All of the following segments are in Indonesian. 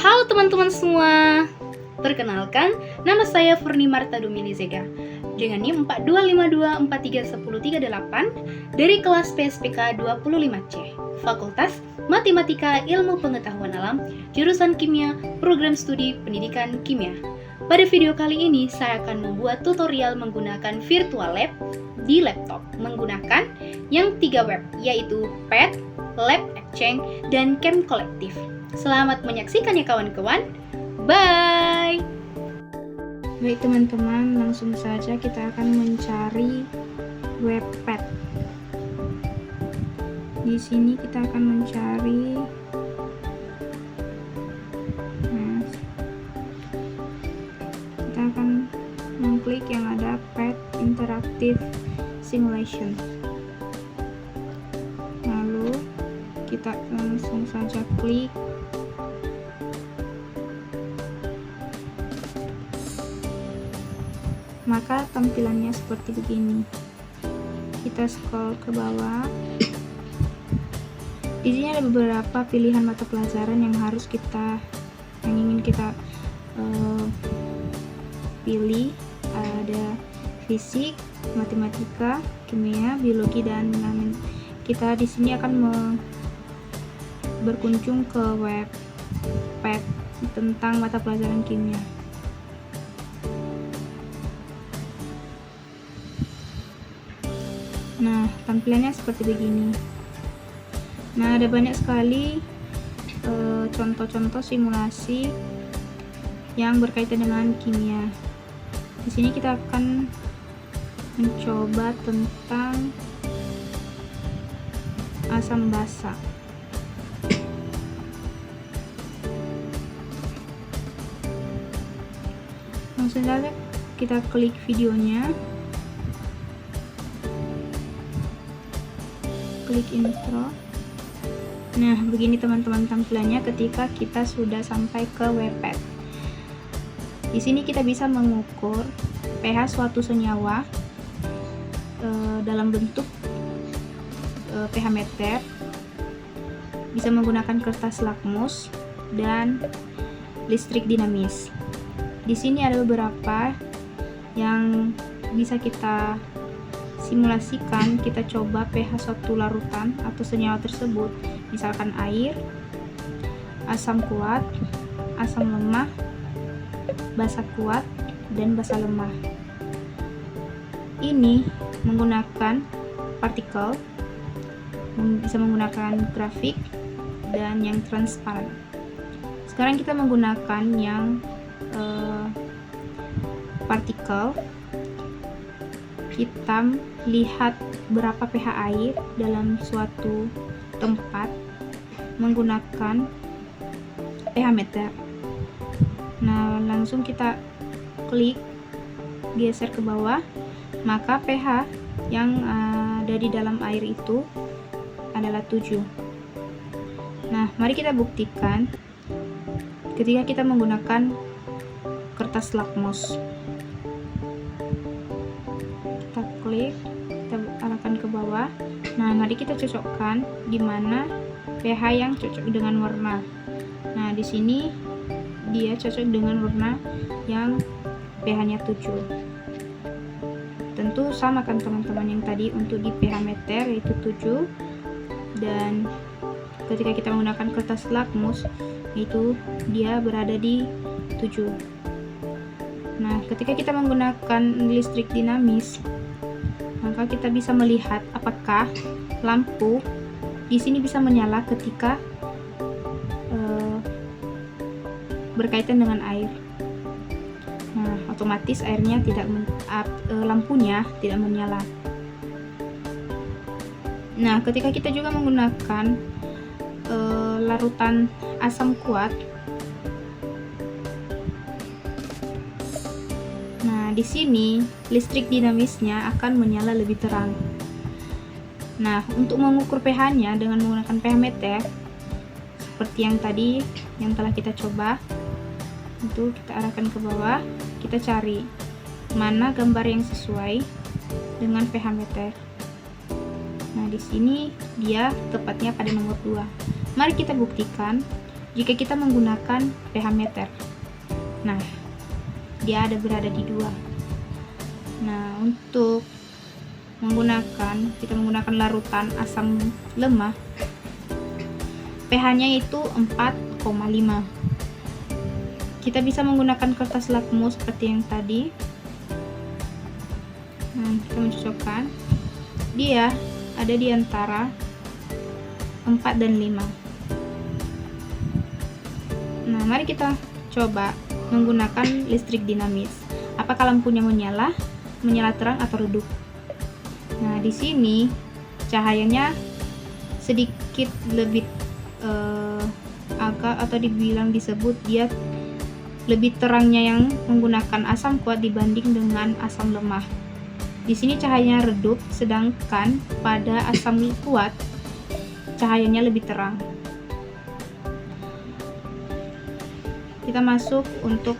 Halo teman-teman semua, perkenalkan, nama saya Furni Marta Dominizega dengan NIM 4252431038 dari kelas PSPK 25C, Fakultas Matematika Ilmu Pengetahuan Alam, jurusan Kimia, Program Studi Pendidikan Kimia. Pada video kali ini, saya akan membuat tutorial menggunakan virtual lab di laptop menggunakan yang 3 web, yaitu PET, Lab Exchange, dan Camp Kolektif. Selamat menyaksikan ya kawan-kawan. Bye. Baik teman-teman, langsung saja kita akan mencari web PET. Di sini kita akan mencari kita akan mengklik yang ada PET Interactive Simulation. Lalu kita langsung saja klik. Maka tampilannya seperti begini. Kita scroll ke bawah. Di sini ada beberapa pilihan mata pelajaran yang ingin kita pilih. Ada fisik, matematika, kimia, biologi, dan lain. Kita di sini akan berkunjung ke web PET tentang mata pelajaran kimia. Nah, tampilannya seperti begini. Nah, ada banyak sekali contoh-contoh simulasi yang berkaitan dengan kimia. Di sini kita akan mencoba tentang asam basa. Langsung saja kita klik videonya. Klik intro. Nah, begini teman-teman tampilannya ketika kita sudah sampai ke web PET. Di sini kita bisa mengukur pH suatu senyawa dalam bentuk pH meter, bisa menggunakan kertas lakmus dan listrik dinamis. Di sini ada beberapa yang bisa kita simulasikan. Kita coba pH suatu larutan atau senyawa tersebut, misalkan air, asam kuat, asam lemah, basa kuat, dan basa lemah. Ini menggunakan partikel, bisa menggunakan grafik, dan yang transparan. Sekarang kita menggunakan yang partikel. Kita lihat berapa pH air dalam suatu tempat menggunakan pH meter. Nah, langsung kita klik, geser ke bawah, maka pH yang ada di dalam air itu adalah 7. Nah, mari kita buktikan ketika kita menggunakan kertas lakmus. Kita klik, kita arahkan ke bawah. Nah, mari kita cocokkan di mana pH yang cocok dengan warna. Nah, di sini dia cocok dengan warna yang pH-nya 7. Tentu sama kan teman-teman yang tadi untuk di pH meter yaitu 7, dan ketika kita menggunakan kertas lakmus itu dia berada di 7. Nah, ketika kita menggunakan listrik dinamis, maka kita bisa melihat apakah lampu di sini bisa menyala ketika berkaitan dengan air. Nah, otomatis airnya lampunya tidak menyala. Nah, ketika kita juga menggunakan larutan asam kuat, nah di sini listrik dinamisnya akan menyala lebih terang. Nah, untuk mengukur pH-nya dengan menggunakan pH meter seperti yang tadi yang telah kita coba, itu kita arahkan ke bawah, kita cari mana gambar yang sesuai dengan pH meter. Nah, di sini dia tepatnya pada nomor 2. Mari kita buktikan jika kita menggunakan pH meter. Nah, dia berada di 2. Nah, untuk kita menggunakan larutan asam lemah, pH-nya itu 4,5. Kita bisa menggunakan kertas lakmus seperti yang tadi. Nah, kita mencocokkan. Dia ada di antara 4 dan 5. Nah, mari kita coba menggunakan listrik dinamis. Apakah lampunya menyala terang atau redup? Nah, di sini cahayanya sedikit lebih agak atau disebut dia lebih terangnya yang menggunakan asam kuat dibanding dengan asam lemah. Di sini cahayanya redup, sedangkan pada asam kuat cahayanya lebih terang. Kita masuk untuk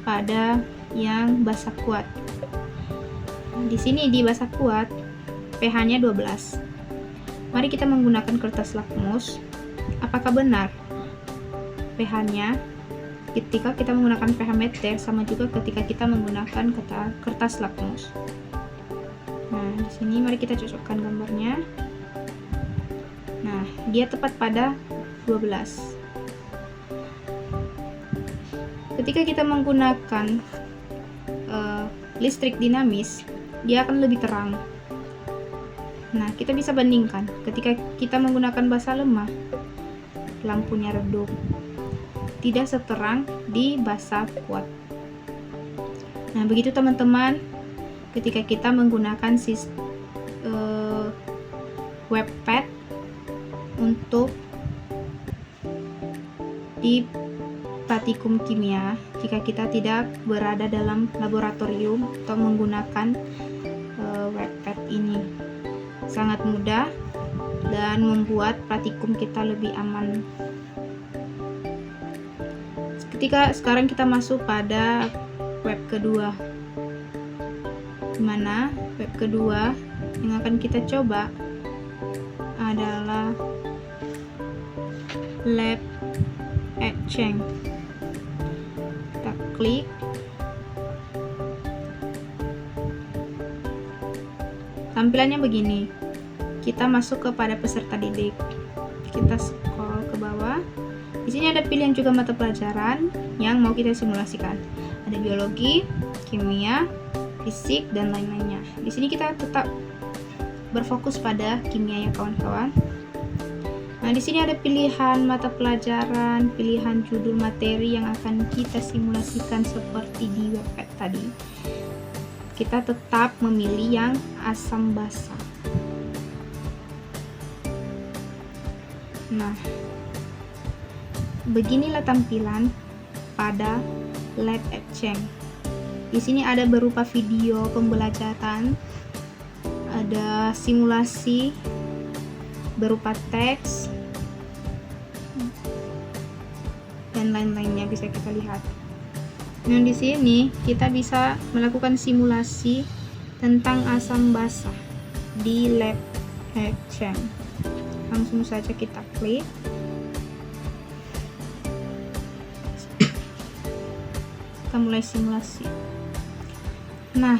pada yang basa kuat. Di sini di basa kuat pH-nya 12. Mari kita menggunakan kertas lakmus. Apakah benar pH-nya ketika kita menggunakan pH meter sama juga ketika kita menggunakan kertas lakmus? Nah, di sini mari kita cocokkan gambarnya. Nah, dia tepat pada 12. Ketika kita menggunakan listrik dinamis, dia akan lebih terang. Nah, kita bisa bandingkan ketika kita menggunakan basa lemah, lampunya redup, tidak seterang di basa kuat. Nah, begitu teman-teman, ketika kita menggunakan web pad untuk di praktikum kimia, jika kita tidak berada dalam laboratorium atau menggunakan web pad ini. Sangat mudah dan membuat praktikum kita lebih aman. Sekarang kita masuk pada web kedua, dimana web kedua yang akan kita coba adalah lab exchange. Kita klik. Tampilannya begini. Kita masuk kepada peserta didik. Kita scroll ke bawah. Di sini ada pilihan juga mata pelajaran yang mau kita simulasikan. Ada biologi, kimia, fisik, dan lain-lainnya. Di sini kita tetap berfokus pada kimia ya kawan-kawan. Nah, di sini ada pilihan mata pelajaran, pilihan judul materi yang akan kita simulasikan seperti di webpad tadi. Kita tetap memilih yang asam basa. Nah, beginilah tampilan pada lab exchange. Di sini ada berupa video pembelajaran, ada simulasi berupa teks dan lain-lainnya bisa kita lihat. Nah, di sini kita bisa melakukan simulasi tentang asam basa di lab exchange. Langsung saja kita klik. Kita mulai simulasi. Nah,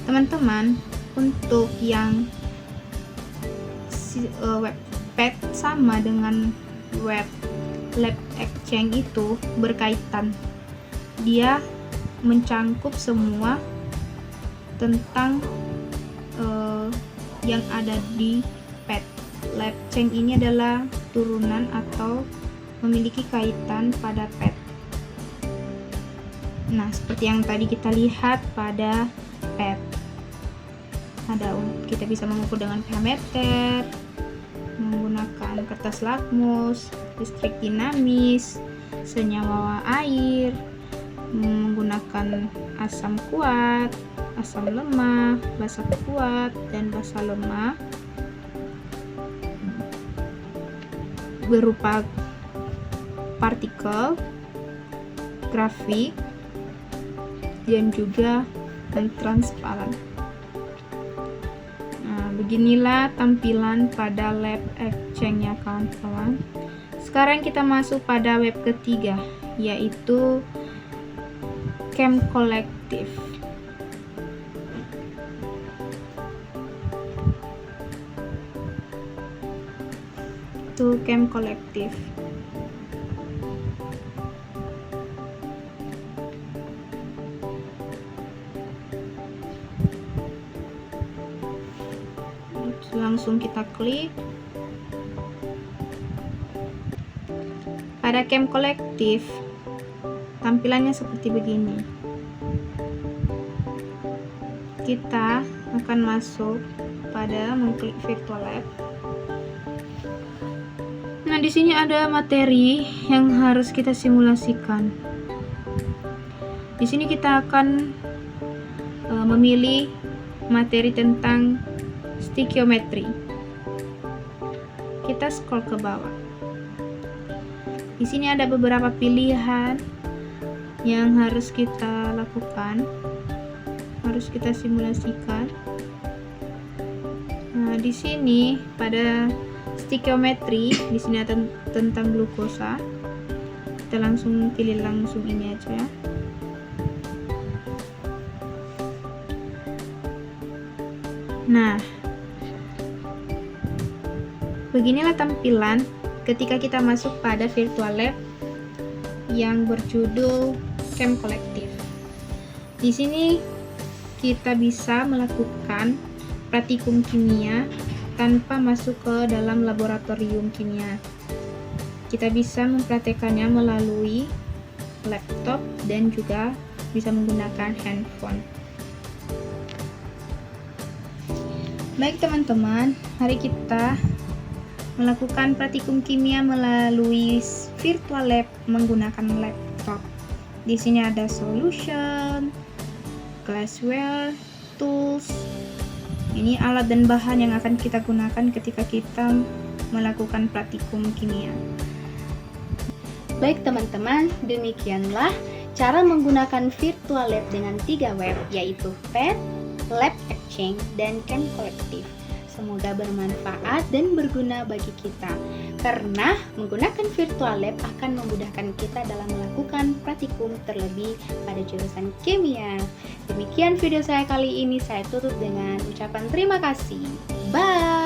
teman-teman, untuk yang webpad sama dengan web lab exchange itu berkaitan. Dia mencangkup semua tentang yang ada di pad. Lab exchange ini adalah turunan atau memiliki kaitan pada pad. Nah, seperti yang tadi kita lihat pada pad. Kita bisa mengukur dengan pH meter, menggunakan kertas lakmus, listrik dinamis, senyawa air, menggunakan asam kuat, asam lemah, basa kuat, dan basa lemah berupa partikel, grafik, dan juga transparan. Nah, beginilah tampilan pada lab exchange ya kawan-kawan. Sekarang kita masuk pada web ketiga, yaitu Camp Collective. Itu Camp Collective. Langsung kita klik. Pada Camp Collective, tampilannya seperti begini. Kita akan masuk pada mengklik Virtual Lab. Nah, di sini ada materi yang harus kita simulasikan. Di sini kita akan memilih materi tentang stikiometri. Kita scroll ke bawah. Di sini ada beberapa pilihan yang harus kita lakukan, harus kita simulasikan. Nah, di sini pada stikiometri, di sini ada tentang glukosa. Kita langsung pilih langsung ini aja ya. Nah, beginilah tampilan ketika kita masuk pada virtual lab yang berjudul Camp Collective. Di sini kita bisa melakukan praktikum kimia tanpa masuk ke dalam laboratorium kimia. Kita bisa mempraktekannya melalui laptop dan juga bisa menggunakan handphone. Baik teman-teman, mari kita melakukan praktikum kimia melalui virtual lab menggunakan laptop. Di sini ada solution, glassware, tools. Ini alat dan bahan yang akan kita gunakan ketika kita melakukan praktikum kimia. Baik teman-teman, demikianlah cara menggunakan virtual lab dengan 3 web, yaitu PET, Lab Exchange, dan Camp Collective. Semoga bermanfaat dan berguna bagi kita, karena menggunakan virtual lab akan memudahkan kita dalam melakukan praktikum terlebih pada jurusan kimia. Demikian video saya kali ini, saya tutup dengan ucapan terima kasih. Bye!